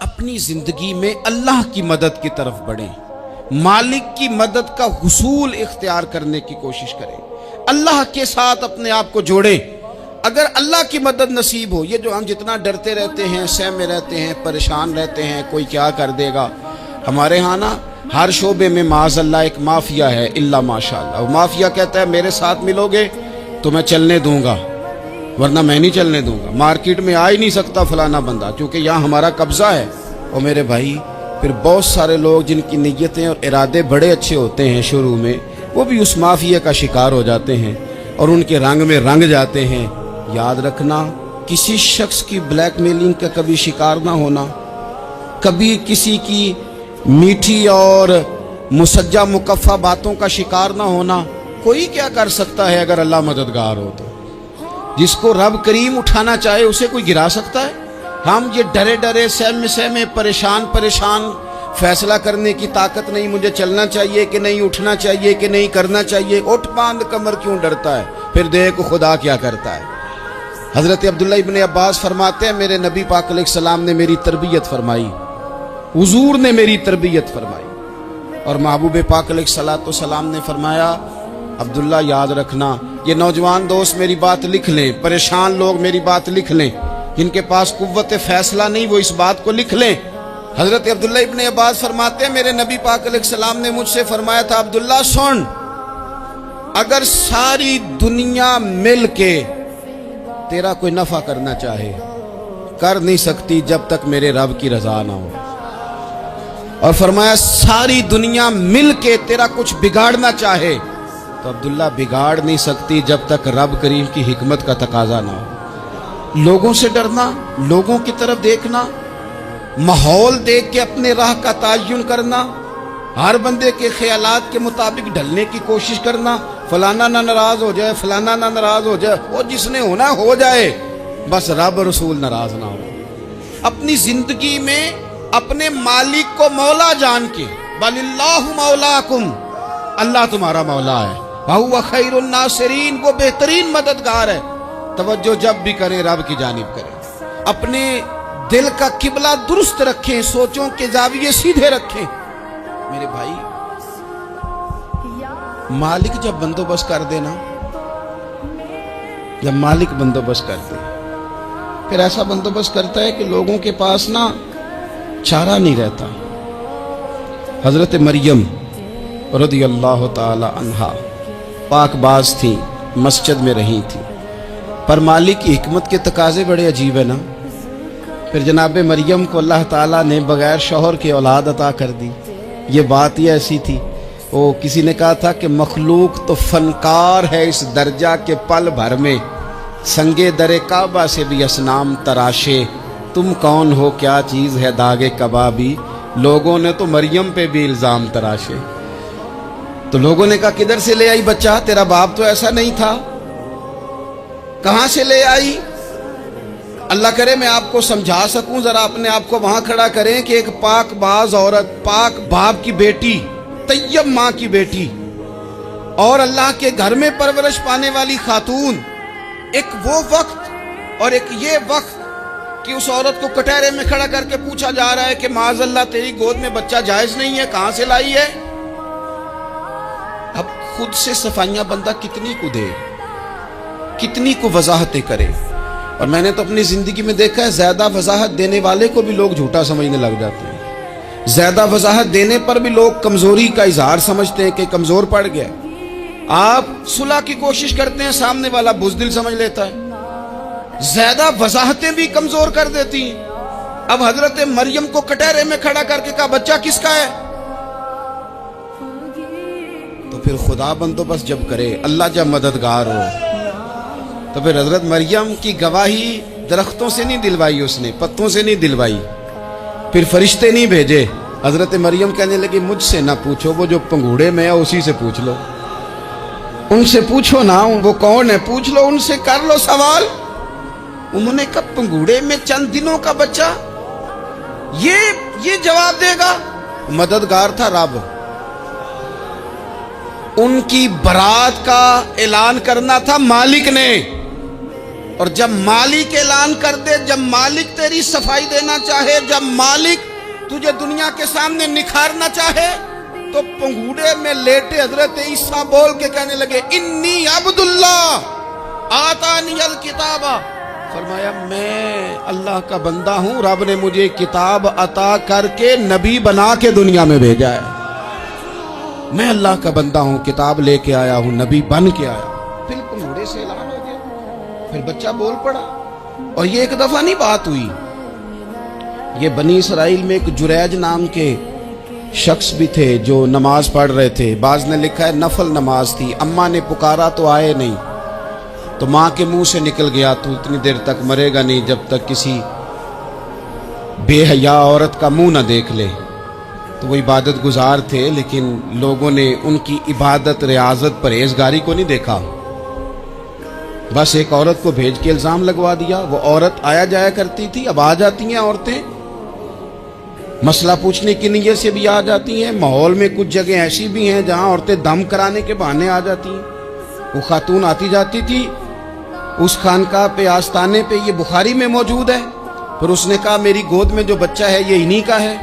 اپنی زندگی میں اللہ کی مدد کی طرف بڑھیں، مالک کی مدد کا حصول اختیار کرنے کی کوشش کریں، اللہ کے ساتھ اپنے آپ کو جوڑیں۔ اگر اللہ کی مدد نصیب ہو، یہ جو ہم جتنا ڈرتے رہتے ہیں، سہمے رہتے ہیں، پریشان رہتے ہیں کوئی کیا کر دے گا، ہمارے ہاں نا ہر شعبے میں معاذ اللہ ایک مافیا ہے، الا ماشاءاللہ۔ وہ مافیا کہتا ہے میرے ساتھ ملو گے تو میں چلنے دوں گا، ورنہ میں نہیں چلنے دوں گا، مارکیٹ میں آ ہی نہیں سکتا فلانا بندہ، کیونکہ یہاں ہمارا قبضہ ہے۔ اور میرے بھائی پھر بہت سارے لوگ جن کی نیتیں اور ارادے بڑے اچھے ہوتے ہیں شروع میں، وہ بھی اس مافیا کا شکار ہو جاتے ہیں اور ان کے رنگ میں رنگ جاتے ہیں۔ یاد رکھنا، کسی شخص کی بلیک میلنگ کا کبھی شکار نہ ہونا، کبھی کسی کی میٹھی اور مسجع مکفہ باتوں کا شکار نہ ہونا۔ کوئی کیا کر سکتا ہے اگر اللہ مددگار ہو تو؟ جس کو رب کریم اٹھانا چاہے اسے کوئی گرا سکتا ہے؟ ہم یہ ڈرے ڈرے سہمے پریشان فیصلہ کرنے کی طاقت نہیں، مجھے چلنا چاہیے کہ نہیں، اٹھنا چاہیے کہ نہیں، کرنا چاہیے، اٹھ باندھ کمر کیوں ڈرتا ہے؟ پھر دیکھ خدا کیا کرتا ہے۔ حضرت عبداللہ ابن عباس فرماتے ہیں میرے نبی پاک علیہ السلام نے میری تربیت فرمائی، حضور نے میری تربیت فرمائی، اور محبوب پاک علیہ السلام نے فرمایا عبداللہ یاد رکھنا، یہ نوجوان دوست میری بات لکھ لیں، پریشان لوگ میری بات لکھ لیں، جن کے پاس قوت فیصلہ نہیں وہ اس بات کو لکھ لیں۔ حضرت عبداللہ ابن عباس فرماتے ہیں میرے نبی پاک علیہ السلام نے مجھ سے فرمایا تھا عبداللہ سن، اگر ساری دنیا مل کے تیرا کوئی نفع کرنا چاہے کر نہیں سکتی جب تک میرے رب کی رضا نہ ہو، اور فرمایا ساری دنیا مل کے تیرا کچھ بگاڑنا چاہے تو عبداللہ بگاڑ نہیں سکتی جب تک رب کریم کی حکمت کا تقاضا نہ ہو۔ لوگوں سے ڈرنا، لوگوں کی طرف دیکھنا، ماحول دیکھ کے اپنے راہ کا تعین کرنا، ہر بندے کے خیالات کے مطابق ڈھلنے کی کوشش کرنا، فلانا نہ ناراض ہو جائے، فلانا نہ ناراض ہو جائے، وہ جس نے ہونا ہو جائے، بس رب رسول ناراض نہ ہو۔ اپنی زندگی میں اپنے مالک کو مولا جان کے، بل اللہ مولاکم، اللہ تمہارا مولا ہے، وَهُوَ خَيْرُ النَّاصِرِينَ، وہ بہترین مددگار ہے۔ توجہ جب بھی کریں رب کی جانب کریں، اپنے دل کا قبلہ درست رکھیں، سوچوں کے زاویے سیدھے رکھیں۔ میرے بھائی مالک جب بندوبست کر دے نا، جب مالک بندوبست کر دے پھر ایسا بندوبست کرتا ہے کہ لوگوں کے پاس نا چارہ نہیں رہتا۔ حضرت مریم رضی اللہ تعالی عنہا پاک باز تھی، مسجد میں رہی تھی، پر مالک کی حکمت کے تقاضے بڑے عجیب ہے نا۔ پھر جناب مریم کو اللہ تعالیٰ نے بغیر شوہر کے اولاد عطا کر دی۔ یہ بات ہی ایسی تھی، وہ کسی نے کہا تھا کہ مخلوق تو فنکار ہے اس درجہ کے پل بھر میں سنگے در کعبہ سے بھی اصنام تراشے، تم کون ہو کیا چیز ہے داغے کبابی، لوگوں نے تو مریم پہ بھی الزام تراشے۔ تو لوگوں نے کہا کدھر سے لے آئی بچہ، تیرا باپ تو ایسا نہیں تھا، کہاں سے لے آئی؟ اللہ کرے میں آپ کو سمجھا سکوں، ذرا اپنے آپ کو وہاں کھڑا کریں کہ ایک پاک باز عورت، پاک باپ کی بیٹی، طیب ماں کی بیٹی، اور اللہ کے گھر میں پرورش پانے والی خاتون، ایک وہ وقت اور ایک یہ وقت کہ اس عورت کو کٹہرے میں کھڑا کر کے پوچھا جا رہا ہے کہ معاذ اللہ تیری گود میں بچہ جائز نہیں ہے، کہاں سے لائی ہے؟ اب خود سے صفائیاں بندہ کتنی کو دے، کتنی کو وضاحتیں کرے۔ اور میں نے تو اپنی زندگی میں دیکھا ہے زیادہ وضاحت دینے والے کو بھی لوگ جھوٹا سمجھنے لگ جاتے ہیں، زیادہ وضاحت دینے پر بھی لوگ کمزوری کا اظہار سمجھتے ہیں کہ کمزور پڑ گیا۔ آپ صلح کی کوشش کرتے ہیں، سامنے والا بزدل سمجھ لیتا ہے، زیادہ وضاحتیں بھی کمزور کر دیتی ہیں۔ اب حضرت مریم کو کٹہرے میں کھڑا کر کے کہا بچہ کس کا ہے؟ تو پھر خدا بندوبست جب کرے، اللہ جب مددگار ہو، تو پھر حضرت مریم کی گواہی درختوں سے نہیں دلوائی، اس نے پتوں سے نہیں دلوائی، پھر فرشتے نہیں بھیجے۔ حضرت مریم کہنے لگی مجھ سے نہ پوچھو، وہ جو پنگوڑے میں ہے اسی سے پوچھ لو، ان سے پوچھو نا وہ کون ہے، پوچھ لو ان سے، کر لو سوال۔ انہوں نے کہا پنگوڑے میں چند دنوں کا بچہ یہ جواب دے گا؟ مددگار تھا رب، ان کی برات کا اعلان کرنا تھا مالک نے، اور جب مالک اعلان کر دے، جب مالک تیری صفائی دینا چاہے، جب مالک تجھے دنیا کے سامنے نکھارنا چاہے، تو پنگوڑے میں لیٹے حضرت عیسیٰ بول کے کہنے لگے انی عبداللہ آتانی الکتاب، فرمایا میں اللہ کا بندہ ہوں، رب نے مجھے کتاب عطا کر کے نبی بنا کے دنیا میں بھیجا ہے، میں اللہ کا بندہ ہوں، کتاب لے کے آیا ہوں، نبی بن کے آیا ہوں۔ پھر پنگوڑے سے اعلان ہو گیا، پھر بچہ بول پڑا۔ اور یہ ایک دفعہ نہیں بات ہوئی، یہ بنی اسرائیل میں ایک جریج نام کے شخص بھی تھے جو نماز پڑھ رہے تھے، بعض نے لکھا ہے نفل نماز تھی، اماں نے پکارا تو آئے نہیں، تو ماں کے منہ سے نکل گیا تو اتنی دیر تک مرے گا نہیں جب تک کسی بے حیا عورت کا منہ نہ دیکھ لے۔ تو وہ عبادت گزار تھے، لیکن لوگوں نے ان کی عبادت، ریاضت، پرہیزگاری کو نہیں دیکھا، بس ایک عورت کو بھیج کے الزام لگوا دیا۔ وہ عورت آیا جایا کرتی تھی، اب آ جاتی ہیں عورتیں، مسئلہ پوچھنے کی نیت سے بھی آ جاتی ہیں۔ ماحول میں کچھ جگہ ایسی بھی ہیں جہاں عورتیں دم کرانے کے بہانے آ جاتی ہیں۔ وہ خاتون آتی جاتی تھی اس خانقاہ پہ، آستانے پہ، یہ بخاری میں موجود ہے۔ پھر اس نے کہا میری گود میں جو بچہ ہے یہ انہی کا ہے۔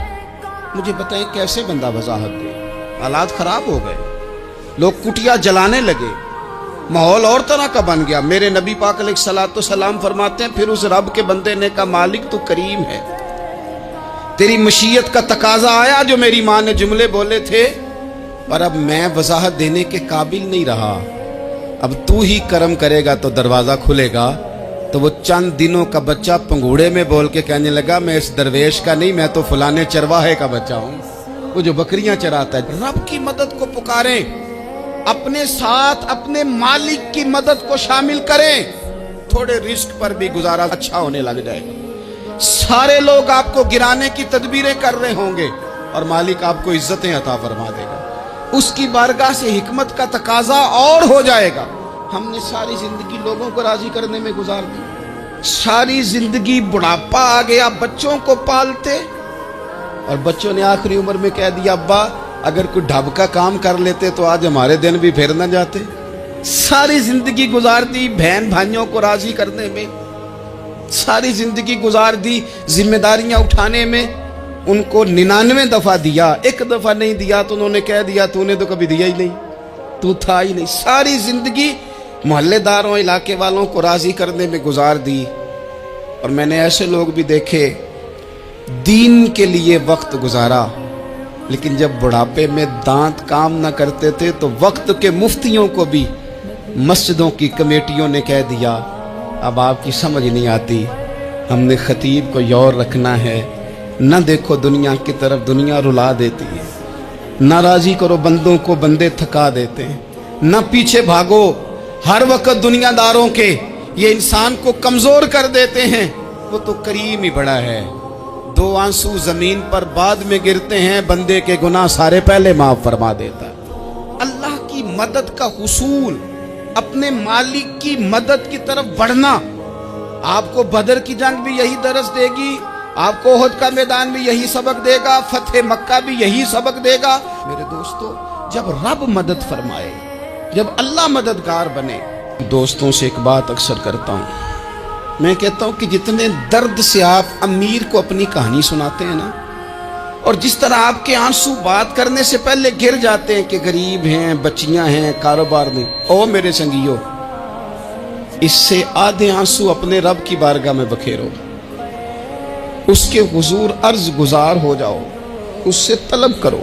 مجھے بتائیں کیسے بندہ وضاحت دے؟ حالات خراب ہو گئے، لوگ کٹیا جلانے لگے، ماحول اور طرح کا بن گیا۔ میرے نبی پاک علیہ الصلوۃ والسلام فرماتے ہیں پھر اس رب کے بندے نے کہا مالک تو کریم ہے، تیری مشیت کا تقاضا آیا جو میری ماں نے جملے بولے تھے، پر اب میں وضاحت دینے کے قابل نہیں رہا، اب تو ہی کرم کرے گا تو دروازہ کھلے گا۔ تو وہ چند دنوں کا بچہ پنگوڑے میں بول کے کہنے لگا میں اس درویش کا نہیں، میں تو فلانے چرواہے کا بچہ ہوں، وہ جو بکریاں چراتا ہے۔ رب کی مدد کو پکاریں، اپنے ساتھ اپنے مالک کی مدد کو شامل کریں، تھوڑے رزق پر بھی گزارا اچھا ہونے لگ جائے گا۔ سارے لوگ آپ کو گرانے کی تدبیریں کر رہے ہوں گے اور مالک آپ کو عزتیں عطا فرما دے گا، اس کی بارگاہ سے حکمت کا تقاضا اور ہو جائے گا۔ ہم نے ساری زندگی لوگوں کو راضی کرنے میں گزار دی، ساری زندگی بڑھاپا آ گیا بچوں کو پالتے، اور بچوں نے آخری عمر میں کہہ دیا ابا اگر کوئی ڈھب کا کام کر لیتے تو آج ہمارے دن بھی پھر نہ جاتے۔ ساری زندگی گزار دی بہن بھائیوں کو راضی کرنے میں، ساری زندگی گزار دی ذمہ داریاں اٹھانے میں، ان کو 99 دفعہ دیا، ایک دفعہ نہیں دیا تو انہوں نے کہہ دیا تو نے تو کبھی دیا ہی نہیں، تو تھا ہی نہیں۔ ساری زندگی محلے داروں، علاقے والوں کو راضی کرنے میں گزار دی۔ اور میں نے ایسے لوگ بھی دیکھے دین کے لیے وقت گزارا، لیکن جب بڑھاپے میں دانت کام نہ کرتے تھے تو وقت کے مفتیوں کو بھی مسجدوں کی کمیٹیوں نے کہہ دیا اب آپ کی سمجھ نہیں آتی، ہم نے خطیب کو یور رکھنا ہے، نہ دیکھو دنیا کی طرف، دنیا رلا دیتی ہے، نہ راضی کرو بندوں کو، بندے تھکا دیتے ہیں، نہ پیچھے بھاگو ہر وقت دنیا داروں کے، یہ انسان کو کمزور کر دیتے ہیں۔ وہ تو کریم ہی بڑا ہے، 2 آنسو زمین پر بعد میں گرتے ہیں، بندے کے گناہ سارے پہلے معاف فرما دیتا ہے۔ اللہ کی مدد کا حصول، اپنے مالک کی مدد کی طرف بڑھنا، آپ کو بدر کی جنگ بھی یہی درس دے گی، آپ کو احد کا میدان بھی یہی سبق دے گا، فتح مکہ بھی یہی سبق دے گا۔ میرے دوستو جب رب مدد فرمائے، جب اللہ مددگار بنے، دوستوں سے ایک بات اکثر کرتا ہوں، میں کہتا ہوں کہ جتنے درد سے آپ امیر کو اپنی کہانی سناتے ہیں نا، اور جس طرح آپ کے آنسو بات کرنے سے پہلے گر جاتے ہیں کہ غریب ہیں، بچیاں ہیں، کاروبار نہیں، او میرے سنگیو، اس سے آدھے آنسو اپنے رب کی بارگاہ میں بکھیرو، اس کے حضور عرض گزار ہو جاؤ، اس سے طلب کرو۔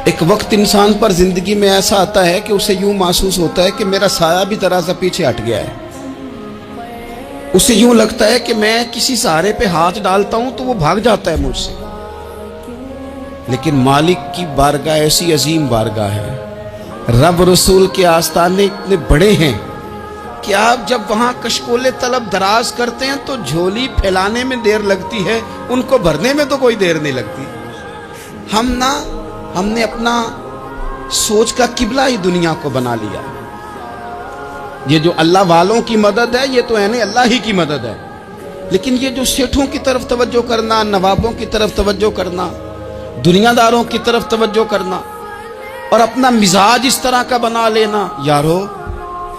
ایک وقت انسان پر زندگی میں ایسا آتا ہے کہ اسے یوں محسوس ہوتا ہے کہ میرا سایہ بھی ذرا سا پیچھے ہٹ گیا ہے، اسے یوں لگتا ہے کہ میں کسی سہارے پہ ہاتھ ڈالتا ہوں تو وہ بھاگ جاتا ہے مجھ سے، لیکن مالک کی بارگاہ ایسی عظیم بارگاہ ہے، رب رسول کے آستانے اتنے بڑے ہیں کہ آپ جب وہاں کشکول طلب دراز کرتے ہیں تو جھولی پھیلانے میں دیر لگتی ہے، ان کو بھرنے میں تو کوئی دیر نہیں لگتی۔ ہم نے اپنا سوچ کا قبلہ ہی دنیا کو بنا لیا۔ یہ جو اللہ والوں کی مدد ہے یہ تو یعنی اللہ ہی کی مدد ہے، لیکن یہ جو سیٹھوں کی طرف توجہ کرنا، نوابوں کی طرف توجہ کرنا، دنیا داروں کی طرف توجہ کرنا، اور اپنا مزاج اس طرح کا بنا لینا، یارو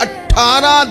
18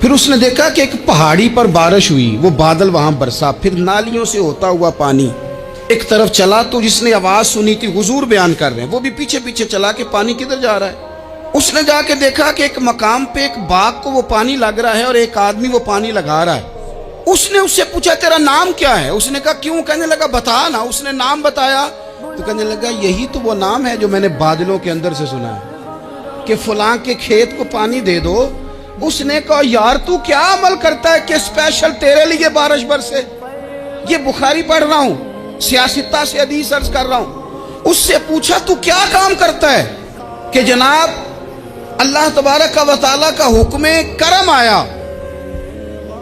پھر اس نے دیکھا کہ ایک پہاڑی پر بارش ہوئی, وہ بادل وہاں برسا, پھر نالیوں سے ہوتا ہوا پانی ایک طرف چلا. تو جس نے آواز سنی تھی حضور بیان کر رہے ہیں, وہ بھی پیچھے پیچھے چلا کہ پانی کدھر جا رہا ہے. اس نے جا کے دیکھا کہ ایک مقام پہ ایک باغ کو وہ پانی لگ رہا ہے اور ایک آدمی وہ پانی لگا رہا ہے. اس نے اس سے پوچھا تیرا نام کیا ہے؟ اس نے کہا کیوں؟ کہنے لگا بتا نا. اس نے نام بتایا تو کہنے لگا یہی تو وہ نام ہے جو میں نے بادلوں کے اندر سے سنا ہے کہ فلاں کے کھیت کو پانی دے دو. اس نے کہا یار تو کیا عمل کرتا ہے کہ اسپیشل تیرے لیے بارش برسے؟ یہ بخاری پڑھ رہا ہوں, سیاستہ سے حدیث عرض کر رہا ہوں. اس سے پوچھا تو کیا کام کرتا ہے کہ جناب اللہ تبارک و تعالیٰ کا حکم کرم آیا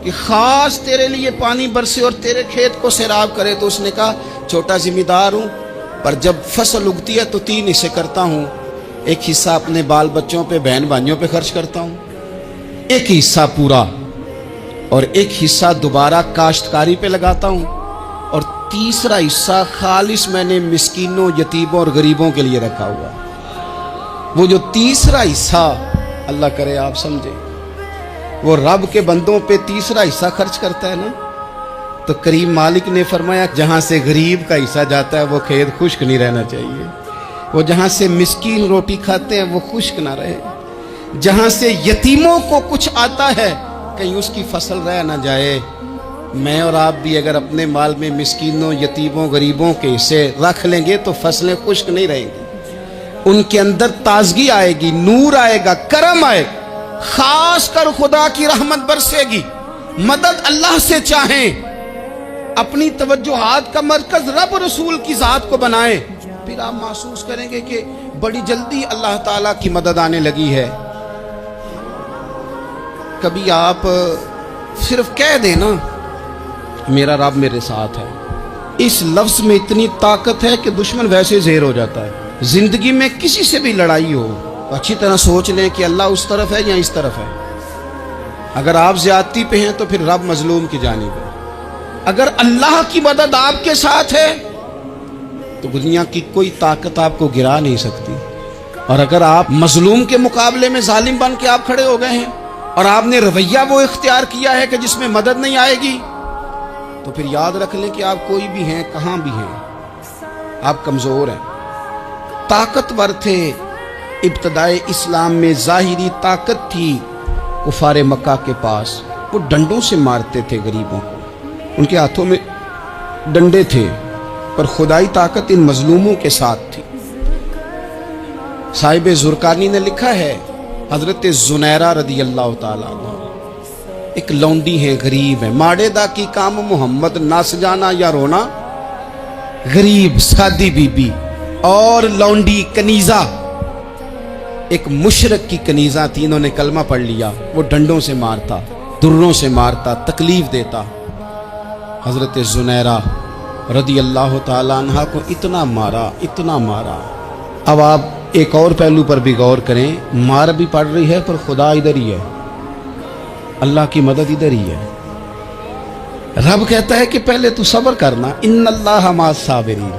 کہ خاص تیرے لیے پانی برسے اور تیرے کھیت کو سیراب کرے. تو اس نے کہا چھوٹا ذمہ دار ہوں, پر جب فصل اگتی ہے تو 3 حصے کرتا ہوں. ایک حصہ اپنے بال بچوں پہ, بہن بھائیوں پہ خرچ کرتا ہوں, ایک حصہ پورا, اور ایک حصہ دوبارہ کاشتکاری پہ لگاتا ہوں, اور تیسرا حصہ خالص میں نے مسکینوں, یتیموں اور غریبوں کے لیے رکھا ہوا. وہ جو تیسرا حصہ, اللہ کرے آپ سمجھے, وہ رب کے بندوں پہ تیسرا حصہ خرچ کرتا ہے نا, تو کریم مالک نے فرمایا جہاں سے غریب کا حصہ جاتا ہے وہ کھیت خشک نہیں رہنا چاہیے. وہ جہاں سے مسکین روٹی کھاتے ہیں وہ خشک نہ رہے. جہاں سے یتیموں کو کچھ آتا ہے کہیں اس کی فصل رہ نہ جائے. میں اور آپ بھی اگر اپنے مال میں مسکینوں, یتیموں, غریبوں کے حصے رکھ لیں گے تو فصلیں خشک نہیں رہیں گی. ان کے اندر تازگی آئے گی, نور آئے گا, کرم آئے گا, خاص کر خدا کی رحمت برسے گی. مدد اللہ سے چاہیں, اپنی توجہات کا مرکز رب رسول کی ذات کو بنائیں, پھر آپ محسوس کریں گے کہ بڑی جلدی اللہ تعالیٰ کی مدد آنے لگی ہے. کبھی آپ صرف کہہ دیں نا میرا رب میرے ساتھ ہے, اس لفظ میں اتنی طاقت ہے کہ دشمن ویسے زہر ہو جاتا ہے. زندگی میں کسی سے بھی لڑائی ہو تو اچھی طرح سوچ لیں کہ اللہ اس طرف ہے یا اس طرف ہے. اگر آپ زیادتی پہ ہیں تو پھر رب مظلوم کی جانب ہے. اگر اللہ کی مدد آپ کے ساتھ ہے تو دنیا کی کوئی طاقت آپ کو گرا نہیں سکتی. اور اگر آپ مظلوم کے مقابلے میں ظالم بن کے آپ کھڑے ہو گئے ہیں اور آپ نے رویہ وہ اختیار کیا ہے کہ جس میں مدد نہیں آئے گی, تو پھر یاد رکھ لیں کہ آپ کوئی بھی ہیں, کہاں بھی ہیں, آپ کمزور ہیں. طاقتور تھے ابتدائے اسلام میں, ظاہری طاقت تھی کفار مکہ کے پاس, وہ ڈنڈوں سے مارتے تھے غریبوں کو, ان کے ہاتھوں میں ڈنڈے تھے, پر خدائی طاقت ان مظلوموں کے ساتھ تھی. صاحب زرقانی نے لکھا ہے حضرت زنیرہ رضی اللہ تعالیٰ عنہ ایک لونڈی ہیں, غریب ہیں, ماڑے دا کی کام محمد نس جانا یا رونا. غریب سادی بی بی اور لونڈی کنیزہ, ایک مشرک کی کنیزہ تھی, انہوں نے کلمہ پڑھ لیا. وہ ڈنڈوں سے مارتا, دروں سے مارتا, تکلیف دیتا. حضرت زنیرہ رضی اللہ تعالیٰ عنہ کو اتنا مارا, اتنا مارا. اب آپ ایک اور پہلو پر بھی غور کریں, مار بھی پڑ رہی ہے پر خدا ادھر ہی ہے, اللہ کی مدد ادھر ہی ہے. رب کہتا ہے کہ پہلے تو صبر کرنا, ان اللہ مع الصابرین,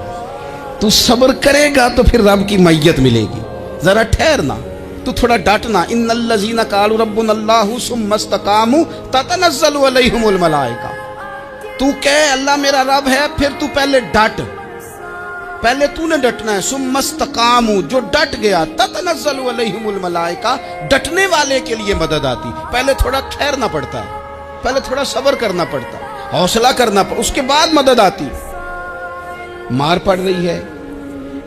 تو صبر کرے گا تو پھر رب کی معیت ملے گی. ذرا ٹھہرنا, تو تھوڑا ڈٹنا. ان الذین قالوا ربنا اللہ ثم استقاموا تتنزل علیہم الملائکہ. تو کہے اللہ میرا رب ہے, پھر تو پہلے ڈٹ, پہلے تو نے ڈٹنا ہے. ثم استقاموا, جو ڈٹ گیا, تتنزل علیہم الملائکہ, ڈٹنے والے کے لیے مدد آتی. پہلے تھوڑا ٹھہرنا پڑتا ہے, پہلے تھوڑا صبر کرنا پڑتا ہے, حوصلہ کرنا پڑتا, اس کے بعد مدد آتی. مار پڑ رہی ہے,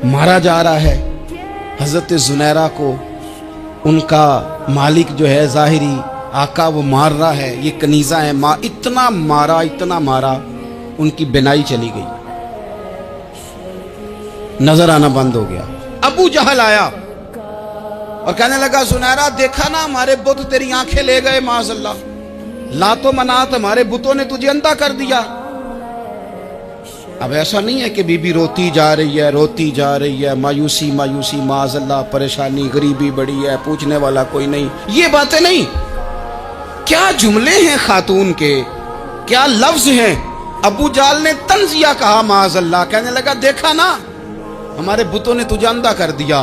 مارا جا رہا ہے. حضرت زنیرہ کو ان کا مالک جو ہے ظاہری آقا وہ مار رہا ہے, یہ کنیزہ ہے, اتنا مارا, اتنا مارا, ان کی بینائی چلی گئی, نظر آنا بند ہو گیا. ابو جہل آیا اور کہنے لگا زنیرہ دیکھا نا ہمارے بت تیری آنکھیں لے گئے, معاذ اللہ, لات و منات ہمارے بتوں نے تجھے اندھا کر دیا. اب ایسا نہیں ہے کہ بی بی روتی جا رہی ہے, روتی جا رہی ہے, مایوسی مایوسی, معاذ اللہ, پریشانی, غریبی بڑی ہے, پوچھنے والا کوئی نہیں, یہ باتیں نہیں. کیا جملے ہیں خاتون کے, کیا لفظ ہیں. ابو جال نے تنزیہ کہا, معاذ اللہ, کہنے لگا دیکھا نا ہمارے بتوں نے تجھے اندھا کر دیا.